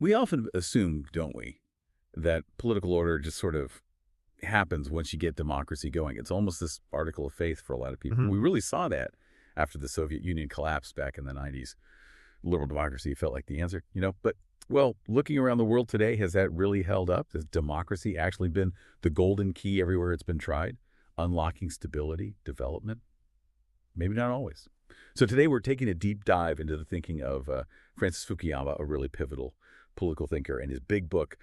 We often assume, don't we, that political order just sort of happens once you get democracy going. It's almost this article of faith for a lot of people. Hmm. We really saw that after the Soviet Union collapsed back in the 90s. Liberal democracy felt like the answer, But, well, looking around the world today, has that really held up? Has democracy actually been the golden key everywhere it's been tried? Unlocking stability, development? Maybe not always. So today we're taking a deep dive into the thinking of Francis Fukuyama, a really pivotal political thinker, and his big book,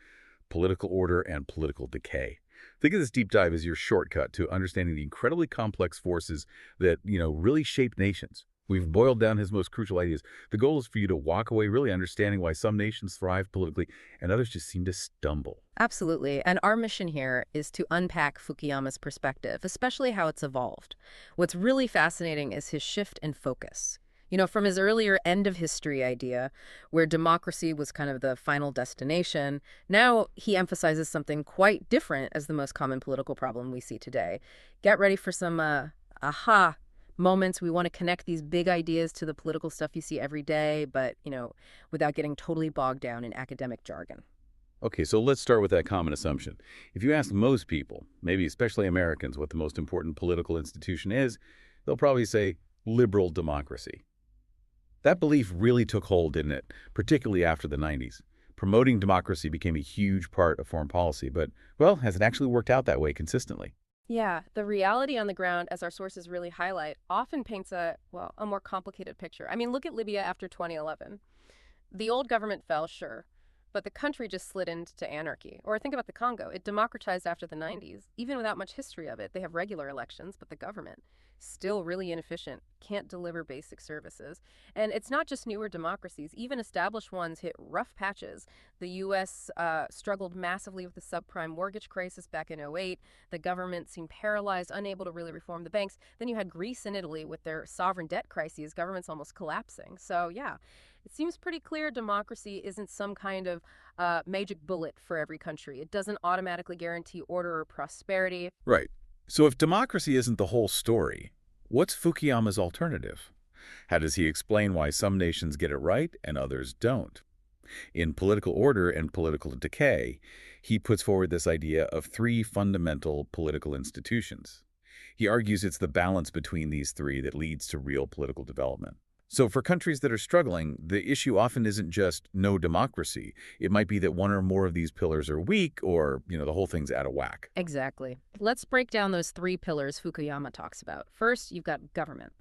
Political Order and Political Decay. Think of this deep dive as your shortcut to understanding the incredibly complex forces that, really shape nations. We've boiled down his most crucial ideas. The goal is for you to walk away really understanding why some nations thrive politically and others just seem to stumble. Absolutely. And our mission here is to unpack Fukuyama's perspective, especially how it's evolved. What's really fascinating is his shift in focus. From his earlier end of history idea, where democracy was kind of the final destination, now he emphasizes something quite different as the most common political problem we see today. Get ready for some aha moments. We want to connect these big ideas to the political stuff you see every day, but, without getting totally bogged down in academic jargon. Okay, so let's start with that common assumption. If you ask most people, maybe especially Americans, what the most important political institution is, they'll probably say liberal democracy. That belief really took hold, didn't it? Particularly after the 90s. Promoting democracy became a huge part of foreign policy, but, well, has it actually worked out that way consistently? Yeah, the reality on the ground, as our sources really highlight, often paints a more complicated picture. I mean, look at Libya after 2011. The old government fell, sure, but the country just slid into anarchy. Or think about the Congo. It democratized after the 90s. Even without much history of it, they have regular elections, but the government, still really inefficient, can't deliver basic services. And it's not just newer democracies. Even established ones hit rough patches. The U.S. Struggled massively with the subprime mortgage crisis back in '08. The government seemed paralyzed, unable to really reform the banks. Then you had Greece and Italy with their sovereign debt crises, governments almost collapsing. So, yeah, it seems pretty clear democracy isn't some kind of magic bullet for every country. It doesn't automatically guarantee order or prosperity. Right. So if democracy isn't the whole story, what's Fukuyama's alternative? How does he explain why some nations get it right and others don't? In Political Order and Political Decay, he puts forward this idea of three fundamental political institutions. He argues it's the balance between these three that leads to real political development. So for countries that are struggling, the issue often isn't just no democracy. It might be that one or more of these pillars are weak or, the whole thing's out of whack. Exactly. Let's break down those three pillars Fukuyama talks about. First, you've got government.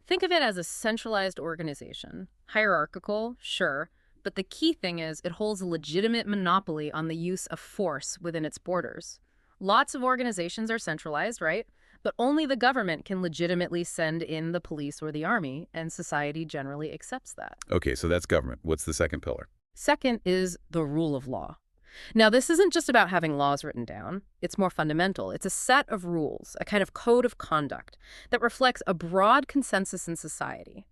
Think of it as a centralized organization. Hierarchical, sure, but the key thing is it holds a legitimate monopoly on the use of force within its borders. Lots of organizations are centralized, right? But only the government can legitimately send in the police or the army, and society generally accepts that. Okay, so that's government. What's the second pillar? Second is the rule of law. Now, this isn't just about having laws written down. It's more fundamental. It's a set of rules, a kind of code of conduct that reflects a broad consensus in society.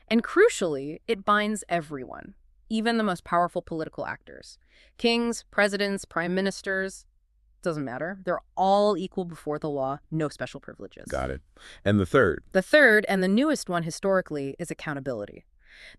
And crucially, it binds everyone, even the most powerful political actors. Kings, presidents, prime ministers, doesn't matter. They're all equal before the law, no special privileges. Got it. And the third? The third, and the newest one historically, is accountability.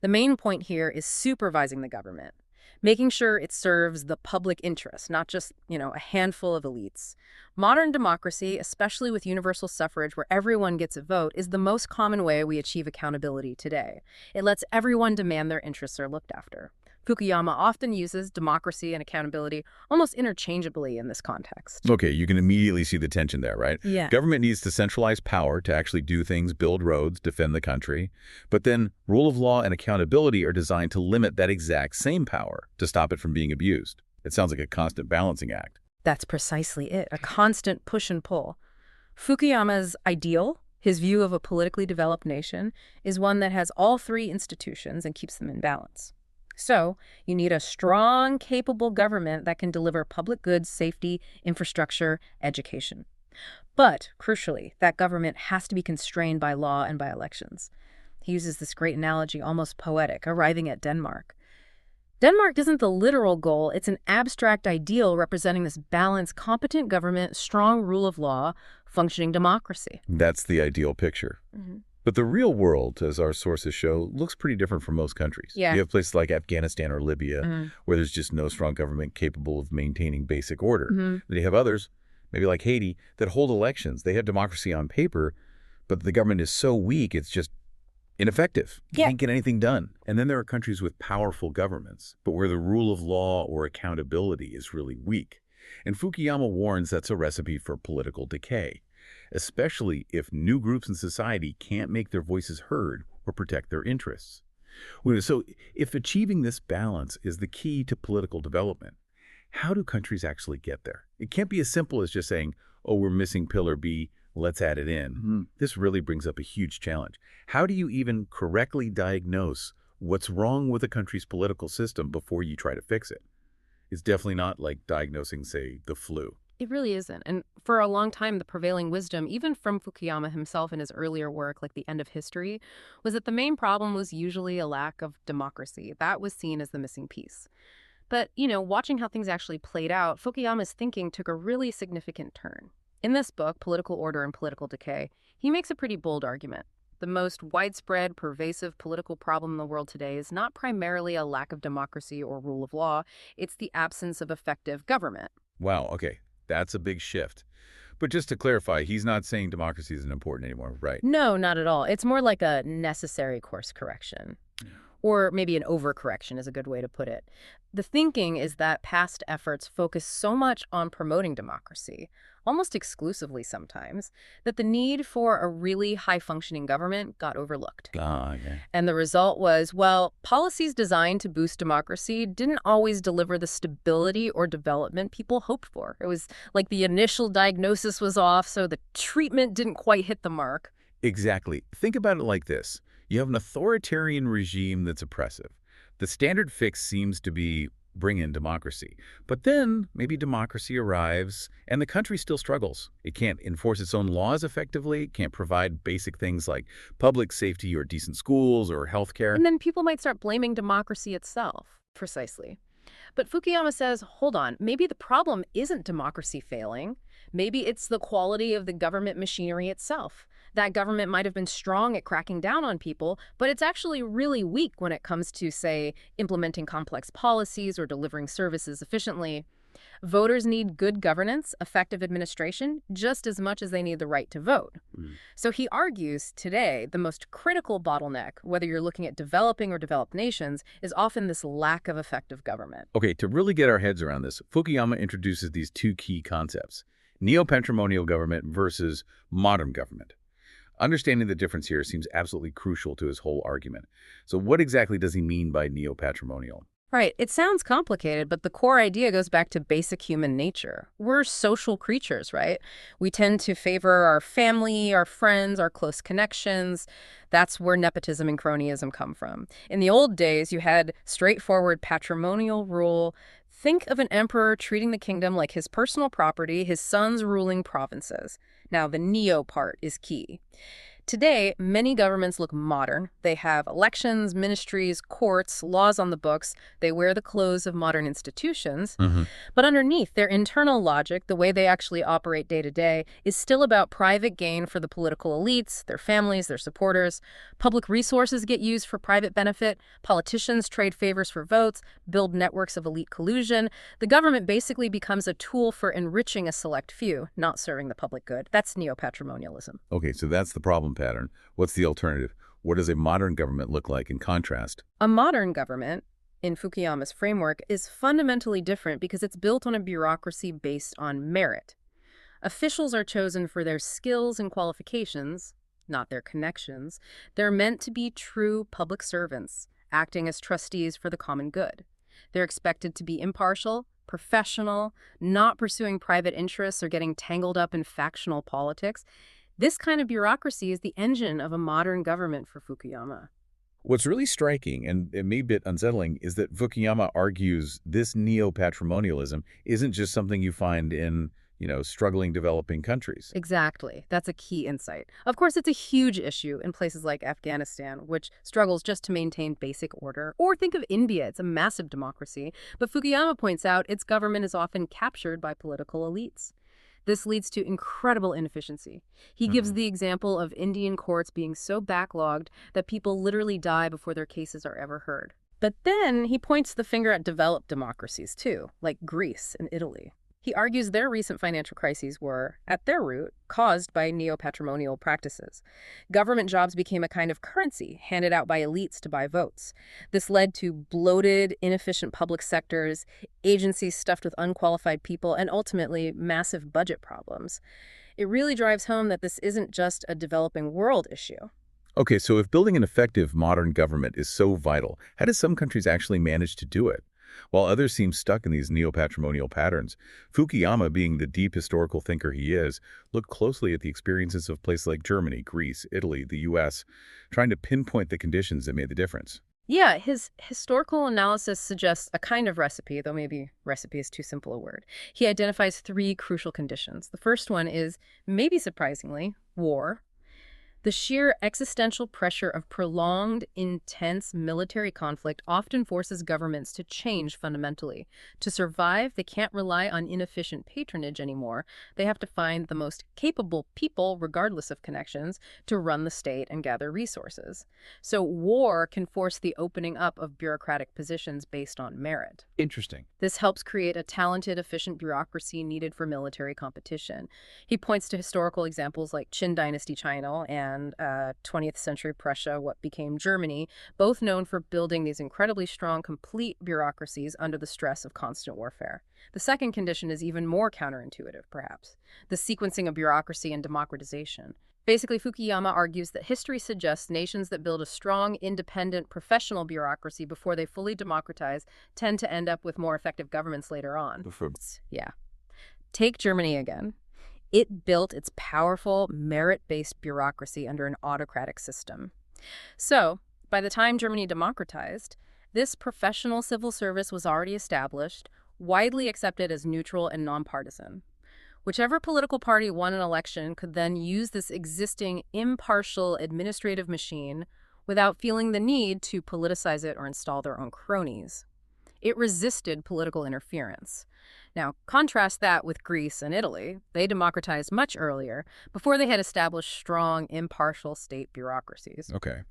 The main point here is supervising the government, making sure it serves the public interest, not just, a handful of elites. Modern democracy, especially with universal suffrage where everyone gets a vote, is the most common way we achieve accountability today. It lets everyone demand their interests are looked after. Fukuyama often uses democracy and accountability almost interchangeably in this context. Okay, you can immediately see the tension there, right? Yeah. Government needs to centralize power to actually do things, build roads, defend the country. But then rule of law and accountability are designed to limit that exact same power, to stop it from being abused. It sounds like a constant balancing act. That's precisely it, a constant push and pull. Fukuyama's ideal, his view of a politically developed nation, is one that has all three institutions and keeps them in balance. So, you need a strong, capable government that can deliver public goods, safety, infrastructure, education. But, crucially, that government has to be constrained by law and by elections. He uses this great analogy, almost poetic, arriving at Denmark. Denmark isn't the literal goal, it's an abstract ideal representing this balanced, competent government, strong rule of law, functioning democracy. That's the ideal picture. Mm-hmm. But the real world, as our sources show, looks pretty different from most countries. Yeah. You have places like Afghanistan or Libya, where there's just no strong government capable of maintaining basic order. Then you have others, maybe like Haiti, that hold elections. They have democracy on paper, but the government is so weak, it's just ineffective. You can't get anything done. And then there are countries with powerful governments, but where the rule of law or accountability is really weak. And Fukuyama warns that's a recipe for political decay, especially if new groups in society can't make their voices heard or protect their interests. So if achieving this balance is the key to political development, how do countries actually get there? It can't be as simple as just saying, oh, we're missing pillar B, let's add it in. This really brings up a huge challenge. How do you even correctly diagnose what's wrong with a country's political system before you try to fix it? It's definitely not like diagnosing, say, the flu. It really isn't. And for a long time, the prevailing wisdom, even from Fukuyama himself in his earlier work, like The End of History, was that the main problem was usually a lack of democracy. That was seen as the missing piece. But, watching how things actually played out, Fukuyama's thinking took a really significant turn. In this book, Political Order and Political Decay, he makes a pretty bold argument. The most widespread, pervasive political problem in the world today is not primarily a lack of democracy or rule of law. It's the absence of effective government. Wow, okay. That's a big shift. But just to clarify, he's not saying democracy isn't important anymore, right? No, not at all. It's more like a necessary course correction. Or maybe an overcorrection is a good way to put it. The thinking is that past efforts focus so much on promoting democracy, almost exclusively sometimes, that the need for a really high-functioning government got overlooked. Okay. And the result was, well, policies designed to boost democracy didn't always deliver the stability or development people hoped for. It was like the initial diagnosis was off, so the treatment didn't quite hit the mark. Exactly. Think about it like this. You have an authoritarian regime that's oppressive. The standard fix seems to be bring in democracy. But then maybe democracy arrives and the country still struggles. It can't enforce its own laws effectively, it can't provide basic things like public safety or decent schools or healthcare. And then people might start blaming democracy itself. Precisely. But Fukuyama says, hold on, maybe the problem isn't democracy failing. Maybe it's the quality of the government machinery itself. That government might have been strong at cracking down on people, but it's actually really weak when it comes to, say, implementing complex policies or delivering services efficiently. Voters need good governance, effective administration, just as much as they need the right to vote. So he argues today the most critical bottleneck, whether you're looking at developing or developed nations, is often this lack of effective government. Okay, to really get our heads around this, Fukuyama introduces these two key concepts: neo-patrimonial government versus modern government. Understanding the difference here seems absolutely crucial to his whole argument. So what exactly does he mean by neo-patrimonial? Right. It sounds complicated, but the core idea goes back to basic human nature. We're social creatures, right? We tend to favor our family, our friends, our close connections. That's where nepotism and cronyism come from. In the old days, you had straightforward patrimonial rule. Think of an emperor treating the kingdom like his personal property, his sons ruling provinces. Now, the neo part is key. Today, many governments look modern. They have elections, ministries, courts, laws on the books. They wear the clothes of modern institutions. But underneath, their internal logic, the way they actually operate day to day, is still about private gain for the political elites, their families, their supporters. Public resources get used for private benefit. Politicians trade favors for votes, build networks of elite collusion. The government basically becomes a tool for enriching a select few, not serving the public good. That's neo-patrimonialism. Okay, so that's the problem pattern. What's the alternative? What does a modern government look like in contrast? A modern government, in Fukuyama's framework, is fundamentally different because it's built on a bureaucracy based on merit. Officials are chosen for their skills and qualifications, not their connections. They're meant to be true public servants, acting as trustees for the common good. They're expected to be impartial, professional, not pursuing private interests or getting tangled up in factional politics. This kind of bureaucracy is the engine of a modern government for Fukuyama. What's really striking, and it may be a bit unsettling, is that Fukuyama argues this neo-patrimonialism isn't just something you find in, struggling developing countries. Exactly. That's a key insight. Of course, it's a huge issue in places like Afghanistan, which struggles just to maintain basic order. Or think of India. It's a massive democracy. But Fukuyama points out its government is often captured by political elites. This leads to incredible inefficiency. He gives the example of Indian courts being so backlogged that people literally die before their cases are ever heard. But then he points the finger at developed democracies too, like Greece and Italy. He argues their recent financial crises were, at their root, caused by neo-patrimonial practices. Government jobs became a kind of currency handed out by elites to buy votes. This led to bloated, inefficient public sectors, agencies stuffed with unqualified people, and ultimately massive budget problems. It really drives home that this isn't just a developing world issue. Okay, so if building an effective modern government is so vital, how do some countries actually manage to do it? While others seem stuck in these neo-patrimonial patterns, Fukuyama, being the deep historical thinker he is, looked closely at the experiences of places like Germany, Greece, Italy, the U.S., trying to pinpoint the conditions that made the difference. Yeah, his historical analysis suggests a kind of recipe, though maybe recipe is too simple a word. He identifies three crucial conditions. The first one is, maybe surprisingly, war. The sheer existential pressure of prolonged, intense military conflict often forces governments to change fundamentally. To survive, they can't rely on inefficient patronage anymore. They have to find the most capable people, regardless of connections, to run the state and gather resources. So war can force the opening up of bureaucratic positions based on merit. Interesting. This helps create a talented, efficient bureaucracy needed for military competition. He points to historical examples like Qin Dynasty China and 20th century Prussia, what became Germany, both known for building these incredibly strong, complete bureaucracies under the stress of constant warfare. The second condition is even more counterintuitive, perhaps, the sequencing of bureaucracy and democratization. Basically, Fukuyama argues that history suggests nations that build a strong, independent, professional bureaucracy before they fully democratize tend to end up with more effective governments later on. Yeah. Take Germany again. It built its powerful, merit-based bureaucracy under an autocratic system. So, by the time Germany democratized, this professional civil service was already established, widely accepted as neutral and nonpartisan. Whichever political party won an election could then use this existing impartial administrative machine without feeling the need to politicize it or install their own cronies. It resisted political interference. Now, contrast that with Greece and Italy. They democratized much earlier, before they had established strong, impartial state bureaucracies. Okay.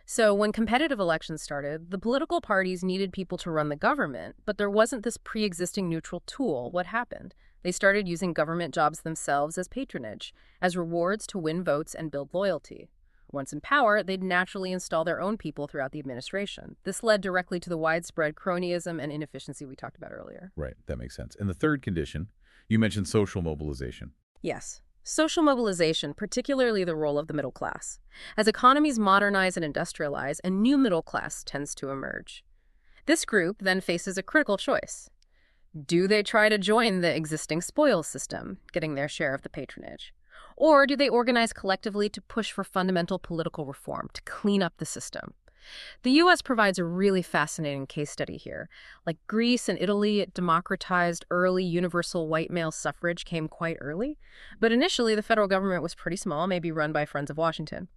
So when competitive elections started, the political parties needed people to run the government, but there wasn't this pre-existing neutral tool. What happened? They started using government jobs themselves as patronage, as rewards to win votes and build loyalty. Once in power, they'd naturally install their own people throughout the administration. This led directly to the widespread cronyism and inefficiency we talked about earlier. Right, that makes sense. And the third condition, you mentioned social mobilization. Yes. Social mobilization, particularly the role of the middle class. As economies modernize and industrialize, a new middle class tends to emerge. This group then faces a critical choice. Do they try to join the existing spoils system, getting their share of the patronage? Or do they organize collectively to push for fundamental political reform, to clean up the system? The U.S. provides a really fascinating case study here. Like Greece and Italy, it democratized early universal white male suffrage came quite early. But initially, the federal government was pretty small, maybe run by Friends of Washington.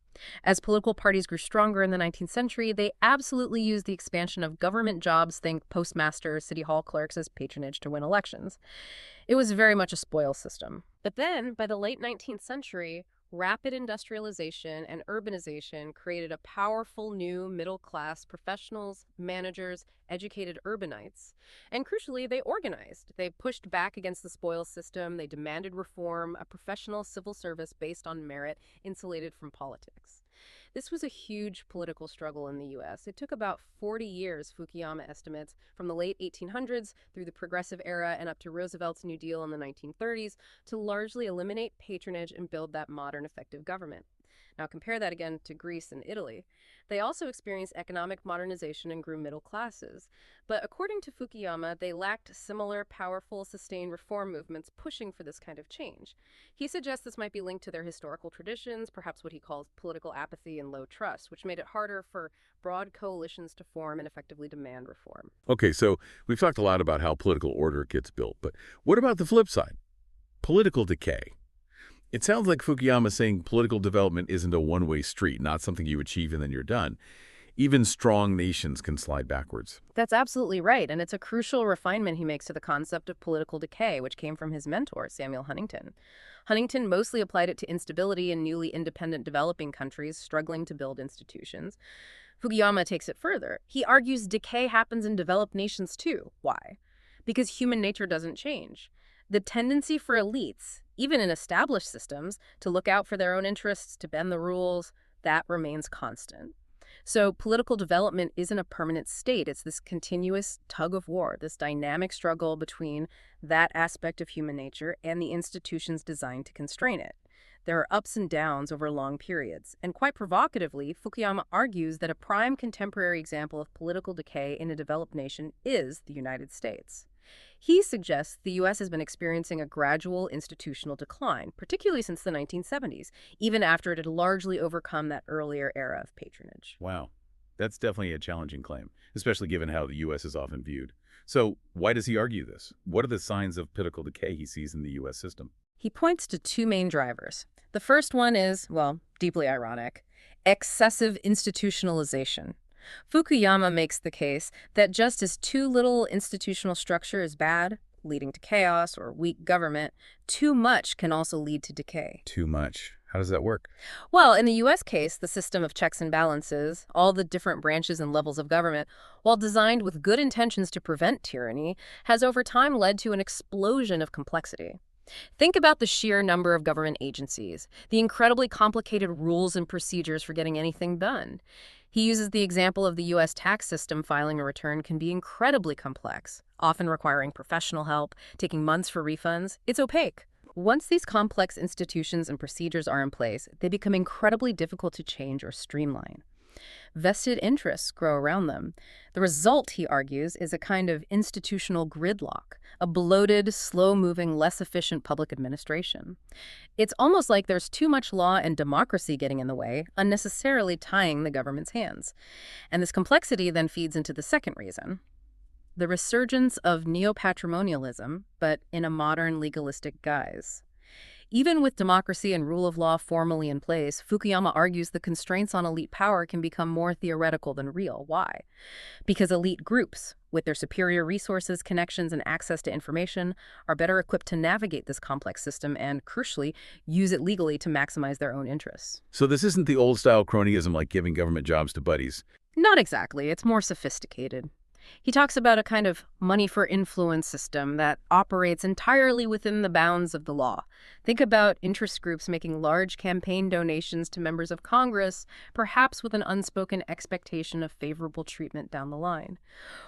As political parties grew stronger in the 19th century, they absolutely used the expansion of government jobs, think postmasters, city hall clerks, as patronage to win elections. It was very much a spoils system. But then, by the late 19th century, rapid industrialization and urbanization created a powerful new middle-class professionals, managers, educated urbanites. And crucially, they organized. They pushed back against the spoils system. They demanded reform, a professional civil service based on merit, insulated from politics. This was a huge political struggle in the U.S. It took about 40 years, Fukuyama estimates, from the late 1800s through the Progressive Era and up to Roosevelt's New Deal in the 1930s to largely eliminate patronage and build that modern, effective government. Now compare that again to Greece and Italy. They also experienced economic modernization and grew middle classes. But according to Fukuyama, they lacked similar, powerful, sustained reform movements pushing for this kind of change. He suggests this might be linked to their historical traditions, perhaps what he calls political apathy and low trust, which made it harder for broad coalitions to form and effectively demand reform. Okay, so we've talked a lot about how political order gets built, but what about the flip side? Political decay. It sounds like Fukuyama saying political development isn't a one-way street, not something you achieve and then you're done. Even strong nations can slide backwards. That's absolutely right, and it's a crucial refinement he makes to the concept of political decay, which came from his mentor, Samuel Huntington. Huntington mostly applied it to instability in newly independent developing countries struggling to build institutions. Fukuyama takes it further. He argues decay happens in developed nations too. Why? Because human nature doesn't change. The tendency for elites, even in established systems, to look out for their own interests, to bend the rules, that remains constant. So political development isn't a permanent state. It's this continuous tug of war, this dynamic struggle between that aspect of human nature and the institutions designed to constrain it. There are ups and downs over long periods. And quite provocatively, Fukuyama argues that a prime contemporary example of political decay in a developed nation is the United States. He suggests the U.S. has been experiencing a gradual institutional decline, particularly since the 1970s, even after it had largely overcome that earlier era of patronage. Wow. That's definitely a challenging claim, especially given how the U.S. is often viewed. So why does he argue this? What are the signs of political decay he sees in the U.S. system? He points to two main drivers. The first one is, well, deeply ironic, excessive institutionalization. Fukuyama makes the case that just as too little institutional structure is bad, leading to chaos or weak government, too much can also lead to decay. Too much. How does that work? Well, in the U.S. case, the system of checks and balances, all the different branches and levels of government, while designed with good intentions to prevent tyranny, has over time led to an explosion of complexity. Think about the sheer number of government agencies, the incredibly complicated rules and procedures for getting anything done. He uses the example of the U.S. tax system. Filing a return can be incredibly complex, often requiring professional help, taking months for refunds. It's opaque. Once these complex institutions and procedures are in place, they become incredibly difficult to change or streamline. Vested interests grow around them. The result, he argues, is a kind of institutional gridlock, a bloated, slow-moving, less efficient public administration. It's almost like there's too much law and democracy getting in the way, unnecessarily tying the government's hands. And this complexity then feeds into the second reason, the resurgence of neo-patrimonialism, but in a modern legalistic guise. Even with democracy and rule of law formally in place, Fukuyama argues the constraints on elite power can become more theoretical than real. Why? Because elite groups, with their superior resources, connections, and access to information, are better equipped to navigate this complex system and, crucially, use it legally to maximize their own interests. So this isn't the old-style cronyism like giving government jobs to buddies. Not exactly. It's more sophisticated. He talks about a kind of money for influence system that operates entirely within the bounds of the law. Think about interest groups making large campaign donations to members of Congress, perhaps with an unspoken expectation of favorable treatment down the line.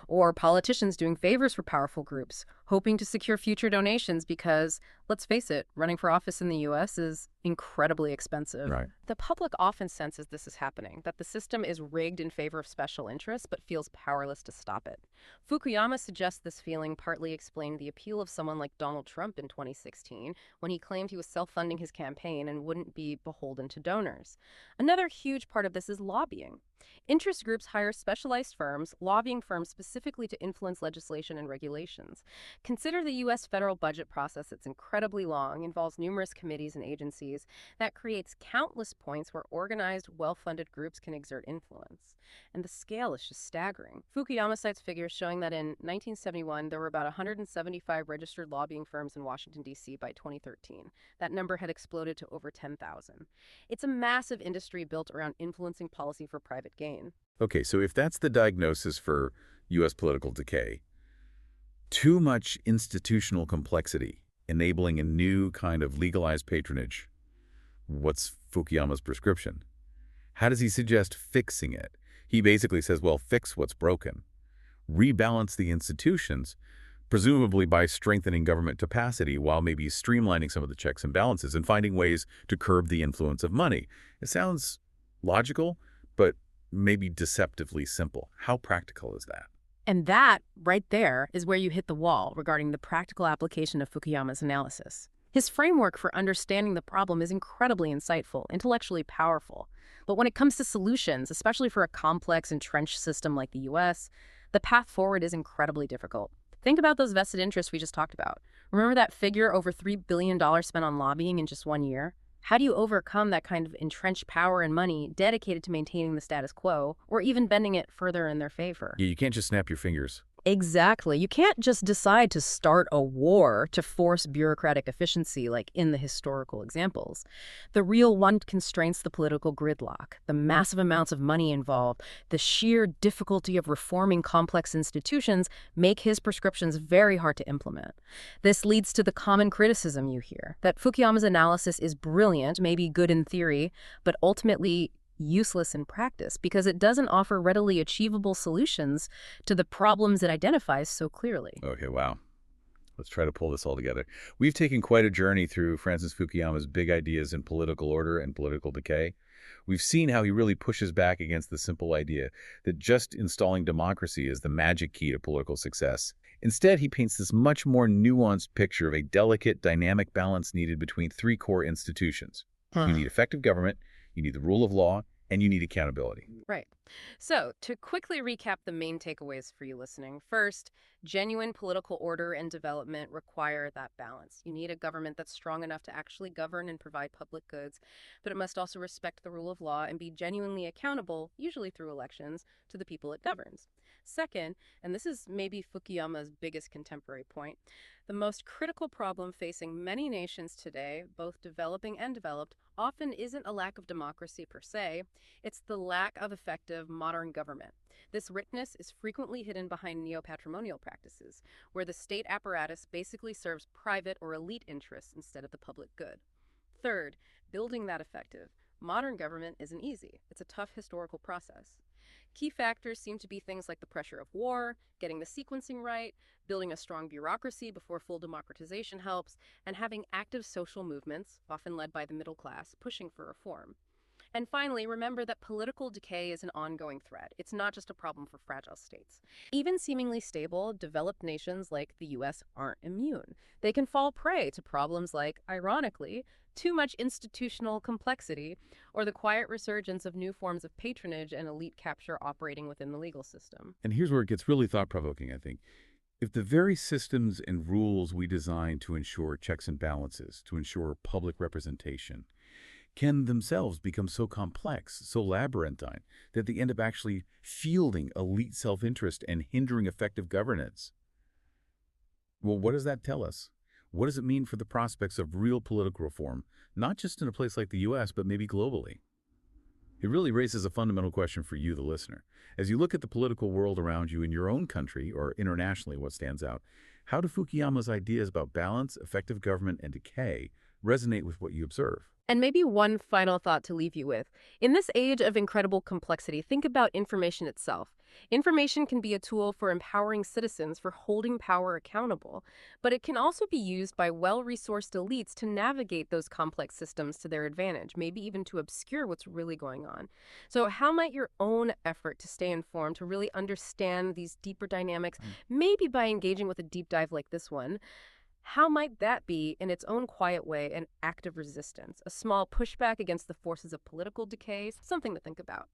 Or politicians doing favors for powerful groups, hoping to secure future donations because, let's face it, running for office in the U.S. is incredibly expensive. Right. The public often senses this is happening, that the system is rigged in favor of special interests but feels powerless to stop it. Fukuyama suggests this feeling partly explained the appeal of someone like Donald Trump in 2016 when he claimed he was self-funding his campaign and wouldn't be beholden to donors. Another huge part of this is lobbying. Interest groups hire specialized firms, lobbying firms specifically to influence legislation and regulations. Consider the U.S. federal budget process. It's incredibly long, involves numerous committees and agencies. That creates countless points where organized, well-funded groups can exert influence. And the scale is just staggering. Fukuyama cites figures showing that in 1971, there were about 175 registered lobbying firms in Washington, D.C. by 2013. That number had exploded to over 10,000. It's a massive industry built around influencing policy for private gain. Okay, so if that's the diagnosis for U.S. political decay, too much institutional complexity, enabling a new kind of legalized patronage, what's Fukuyama's prescription? How does he suggest fixing it? He basically says, well, fix what's broken. Rebalance the institutions, presumably by strengthening government capacity while maybe streamlining some of the checks and balances and finding ways to curb the influence of money. It sounds logical, but maybe deceptively simple. How practical is that? And that, right there, is where you hit the wall regarding the practical application of Fukuyama's analysis. His framework for understanding the problem is incredibly insightful, intellectually powerful. But when it comes to solutions, especially for a complex, entrenched system like the U.S., the path forward is incredibly difficult. Think about those vested interests we just talked about. Remember that figure, over $3 billion spent on lobbying in just 1 year? How do you overcome that kind of entrenched power and money dedicated to maintaining the status quo, or even bending it further in their favor? Yeah, you can't just snap your fingers. Exactly. You can't just decide to start a war to force bureaucratic efficiency like in the historical examples. The real one constraints the political gridlock, the massive amounts of money involved, the sheer difficulty of reforming complex institutions make his prescriptions very hard to implement. This leads to the common criticism you hear, that Fukuyama's analysis is brilliant, maybe good in theory, but ultimately useless in practice because it doesn't offer readily achievable solutions to the problems it identifies so clearly. Okay, wow. Let's try to pull this all together. We've taken quite a journey through Francis Fukuyama's big ideas in political order and political decay. We've seen how he really pushes back against the simple idea that just installing democracy is the magic key to political success. Instead, he paints this much more nuanced picture of a delicate, dynamic balance needed between three core institutions. You need effective government, you need the rule of law, and you need accountability. Right. So, to quickly recap the main takeaways for you listening, first, genuine political order and development require that balance. You need a government that's strong enough to actually govern and provide public goods, but it must also respect the rule of law and be genuinely accountable, usually through elections, to the people it governs. Second, and this is maybe Fukuyama's biggest contemporary point, the most critical problem facing many nations today, both developing and developed, often isn't a lack of democracy per se, it's the lack of effective modern government. This richness is frequently hidden behind neo-patrimonial practices, where the state apparatus basically serves private or elite interests instead of the public good. Third, building that effective, modern government isn't easy. It's a tough historical process. Key factors seem to be things like the pressure of war, getting the sequencing right, building a strong bureaucracy before full democratization helps, and having active social movements, often led by the middle class, pushing for reform. And finally, remember that political decay is an ongoing threat. It's not just a problem for fragile states. Even seemingly stable, developed nations like the US aren't immune. They can fall prey to problems like, ironically, too much institutional complexity, or the quiet resurgence of new forms of patronage and elite capture operating within the legal system. And here's where it gets really thought-provoking, I think. If the very systems and rules we design to ensure checks and balances, to ensure public representation, can themselves become so complex, so labyrinthine, that they end up actually fielding elite self-interest and hindering effective governance. Well, what does that tell us? What does it mean for the prospects of real political reform, not just in a place like the U.S., but maybe globally? It really raises a fundamental question for you, the listener. As you look at the political world around you in your own country or internationally, what stands out? How do Fukuyama's ideas about balance, effective government, and decay resonate with what you observe? And maybe one final thought to leave you with. In this age of incredible complexity, think about information itself. Information can be a tool for empowering citizens, for holding power accountable, but it can also be used by well-resourced elites to navigate those complex systems to their advantage, maybe even to obscure what's really going on. So how might your own effort to stay informed, to really understand these deeper dynamics, maybe by engaging with a deep dive like this one, how might that be, in its own quiet way, an act of resistance, a small pushback against the forces of political decay? Something to think about.